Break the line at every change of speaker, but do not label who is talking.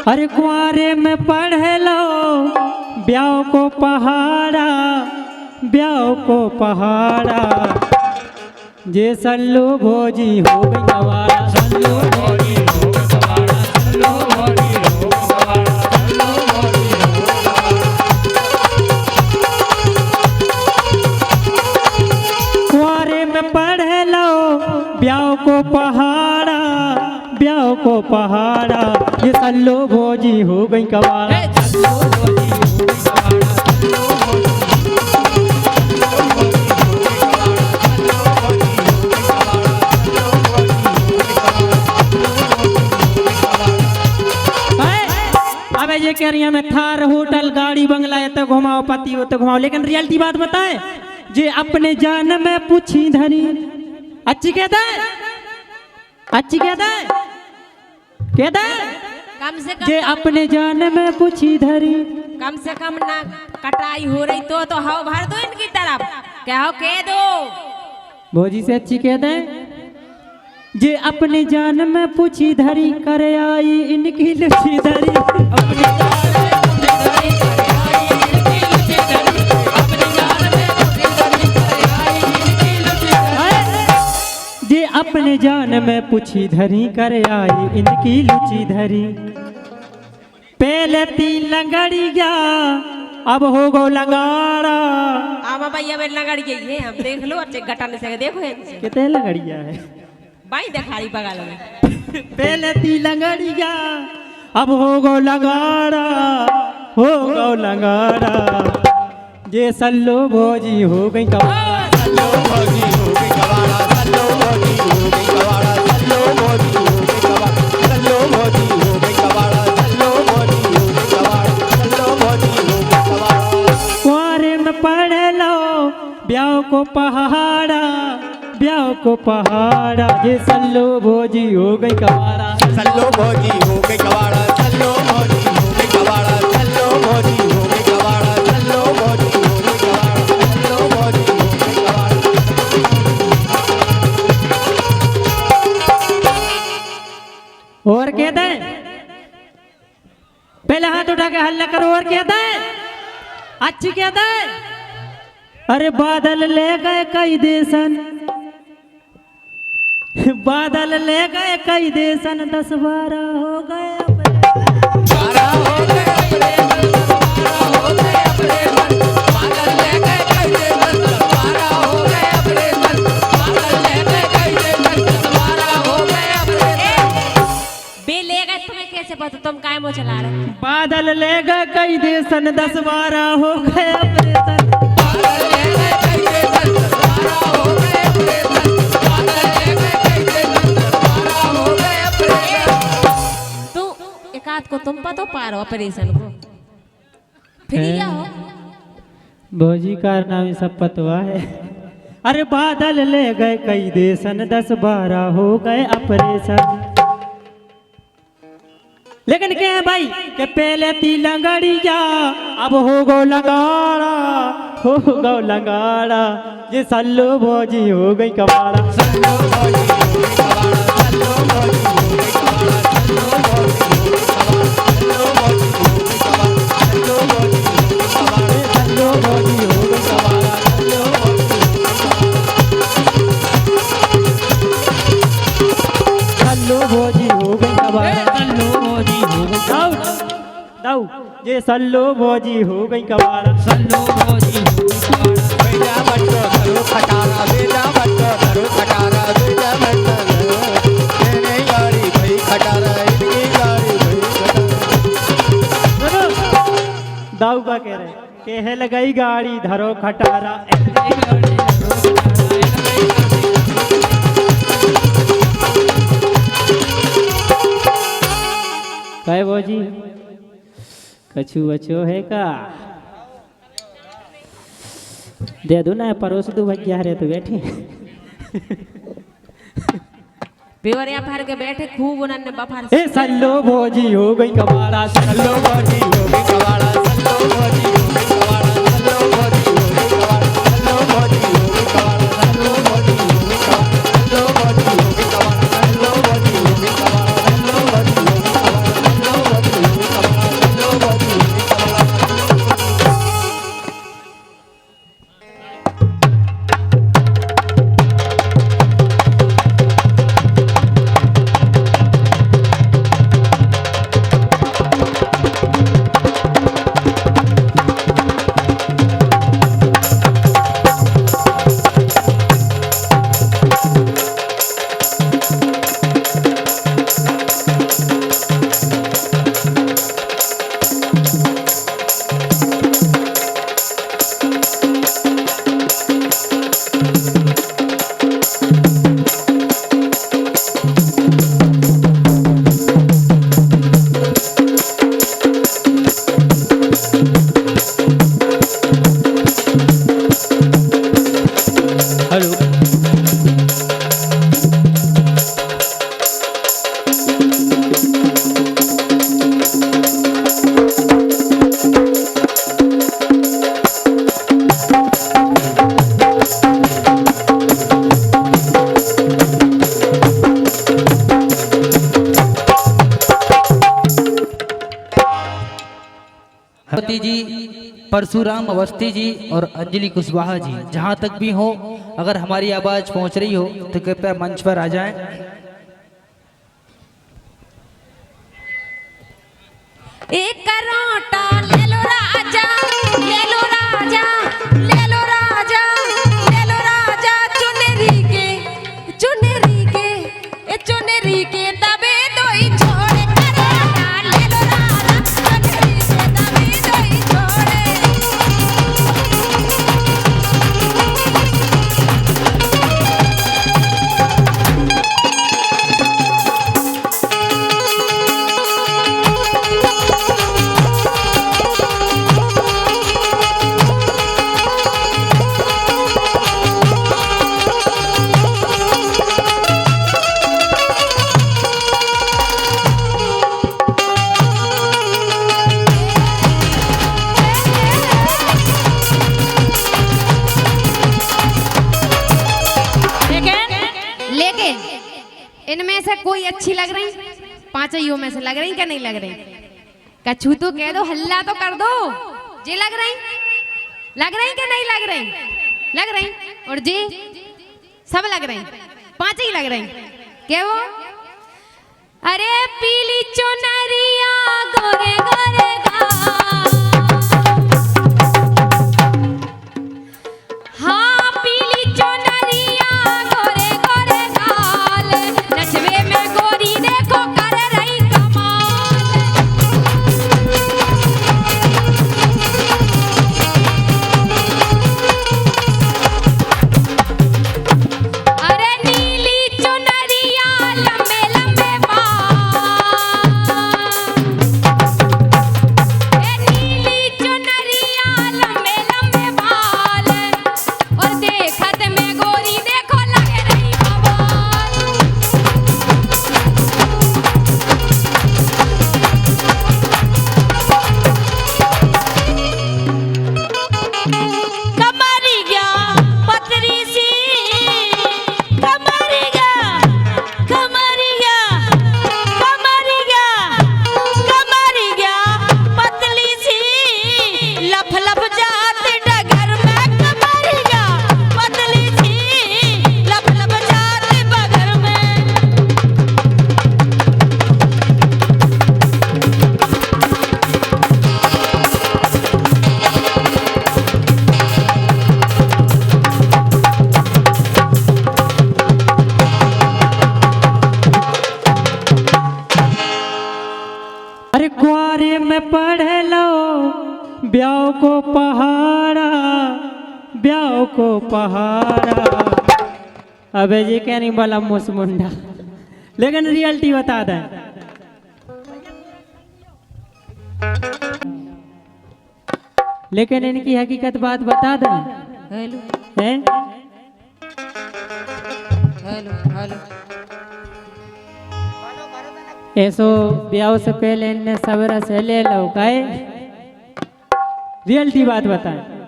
अरे कुआरे में पढ़ लो ब्याह को पहाड़ा, ब्याह को पहाड़ा, जे सल्लू भोजी हो गई गवारा, सल्लू भोजी हो गई गवारा, सल्लू भोजी हो गई गवारा, सल्लू भोजी हो गई गवारा। कुआरे में पढ़ लो ब्याह को पहाड़ा, ब्याह को पहाड़ा, ये सल्लू भोजी हो गई गवारा, सल्लू भोजी हो गई गवारा, सल्लू भोजी। ये कह रही है मैं थार होटल गाड़ी बंगला ये तो घुमाओ पति हो तो घुमाओ, लेकिन रियलिटी बात बताए जे अपने जान में पूछी धरी अच्छी कहता है, अच्छी कहता है, कहता है
कम से कम
जे अपने जान में पूछी धरी,
कम से कम ना कटाई हो रही तो हाव भर दो इनकी तरफ, क्या हो कह दो
भोजी से अच्छी कहता है जे अपने जान में पूछी धरी कर आई इनकी लुची धरी, अपने जान में पूछी धरी कर आई इनकी लुची धरी, अपने जान में पूछी धरी कर आई इनकी लुची धरी, जे अपने जान में पूछी धरी कर आई इनकी लुची धरी। पहले तीन लंगड़िया अब हो गो लंगाड़ा,
आमा भैया मेरे लगड़ी गई है, हम देख लो अच्छे घटाने से देखो
कितने लंगड़िया है
भाई दिखाई बगल में।
पहले ती लंगड़िया अब हो गो लंगाड़ा, हो गो लंगाड़ा, जे सल्लू भोजी हो गई गवारा,
सल्लू भोजी हो गई गवारा, सल्लू भोजी हो गई गवारा, सल्लू भोजी हो गई गवारा, सल्लू भोजी हो गई गवारा, सल्लू भोजी हो गई गवारा, सल्लू भोजी हो गई गवारा।
कुआरे में पढ़ लो ब्याह को पहाड़ा, ब्याह को पहाड़ा, जे सल्लू भोजी हो गई गवारा,
सल्लू भोजी हो गई गवारा, सल्लू भोजी हो गई गवारा, सल्लू भोजी हो गई गवारा, सल्लू भोजी हो गई गवारा, सल्लू भोजी हो गई गवारा।
और कहते हैं पहले हाथ उठा के हल्ला करो, और कहते हैं अच्छी कहते हैं अरे बादल ले गए कई देशन, बादल ले गए कई देशन 10-12 हो गए अपने,
12 हो गए अपने मन, 12 हो गए अपने मन, बादल ले गए कई देशन 12 हो गए अपने मन, बादल ले गए कई देशन 12 हो गए अपने मन।
बे ले गए तुम्हें कैसे पता, तुम काय मुँह चला रहे?
बादल ले गए कई देशन 10-12 हो गए अपने तन,
बादल ले गए कई देशन 12 हो गए अपने मन, बादल ले गए कई देशन 12 हो गए अपने मन।
तू एक आध को तुम पतो पारो ऑपरेशन को फिर क्या हो
भोजी कारनामे सब पतवा है। अरे बादल ले गए कई देशन 10-12 हो गए ऑपरेशन, लेकिन क्या है भाई कि पहले ती लंगड़िया अब हो गो लंगाड़ा, हो गो लंगाड़ा, जे सल्लू भोजी हो गई गवारा,
सल्लू भोजी हो गई गवारा, सल्लू भोजी हो गई गवारा, सल्लू भोजी हो गई गवारा, सल्लू भोजी हो गई गवारा, सल्लू भोजी हो गई गवारा,
सल्लू भोजी हो गई गवारा,
सल्लू भोजी हो गई गवारा।
सल्लू भोजी हो गई गवारा, सल्लू भोजी हो गई दाऊ ये सल्लू भोजी हो गई गवारा, सल्लू भोजी हो गई गवारा।
बेजा बट्टो धरो खटारा, बेजा बट्टो धरो खटारा, बेजा बट्टो धरो, मेरी गाड़ी भाई खटारा, इनकी गाड़ी भाई खटारा।
दाऊ का कह रहे कह लगाई गाड़ी धरो खटारा, कहे भोजी कछु बचो है का दे दो ना, परोस दो भैया रे तो बैठे
बेवरिया फाड़ के बैठे खूब उन्होंने बफार
ए सल्लू भोजी हो गई गवारा,
सल्लू भोजी हो गई गवारा, सल्लू भोजी हो गई गवारा, सल्लू भोजी हो गई गवारा, सल्लू भोजी हो गई गवारा, सल्लू भोजी हो गई गवारा, सल्लू भोजी हो गई गवारा, सल्लू भोजी हो गई गवारा, सल्लू भोजी हो गई गवारा, सल्लू भोजी हो गई
अवती जी, परशुराम अवस्थी जी और अंजलि कुशवाहा जी, जहाँ तक भी हो, अगर हमारी आवाज़ पहुँच रही हो तो कृपया मंच पर आ जाएं।
एक करोटा ले लो राजा, ले लो राजा, ले लो राजा, ले लो राजा, चुनरी के, चुनरी के, ए चुनरी के तबे दो ही छोड़े करोटा ले लो राजा, चुनरी के तबे दो ही छोड़े।
लेकिन इनमें से कोई अच्छी लग रही, पांचों में से लग रही क्या नहीं लग रही? कछु तो कह दो, हल्ला तो कर दो। जी लग रही क्या नहीं लग रही? लग रही। और जी सब लग रही, पांच ही लग रही। क्या वो? अरे पीली चुनरिया गोरे गोरे हाँ पीली चुनरिया गोरे गोरे गाल, नचवे में गोरी देखो कर रही कमाल। अरे नीली चुनरिया लंबे लंबे बाल, ए नीली चुनरिया लंबे लंबे बाल, और देखत में गोरी देखो लगे रही बवाल।
कमरिया पतरी सी, कमरिया, कमरिया, कमरिया, कमरिया पतली सी, लफ लफ जात डगर में, कमरिया पतली सी, लफ लफ जात बगर में।
अरे कुआरे में पढ़ लो ब्याह को पहाड़ा, ब्याह को पहाड़ा। अबे जी क्या नहीं बोला मुस मुंडा, लेकिन रियलिटी बता दे। लेकिन इनकी हकीकत बात बता दे।
हेलो
हैं?
हेलो हेलो
ऐसो ब्याह से पहले इनने सवेरा से ले लो काहे, रियलिटी बात बताए।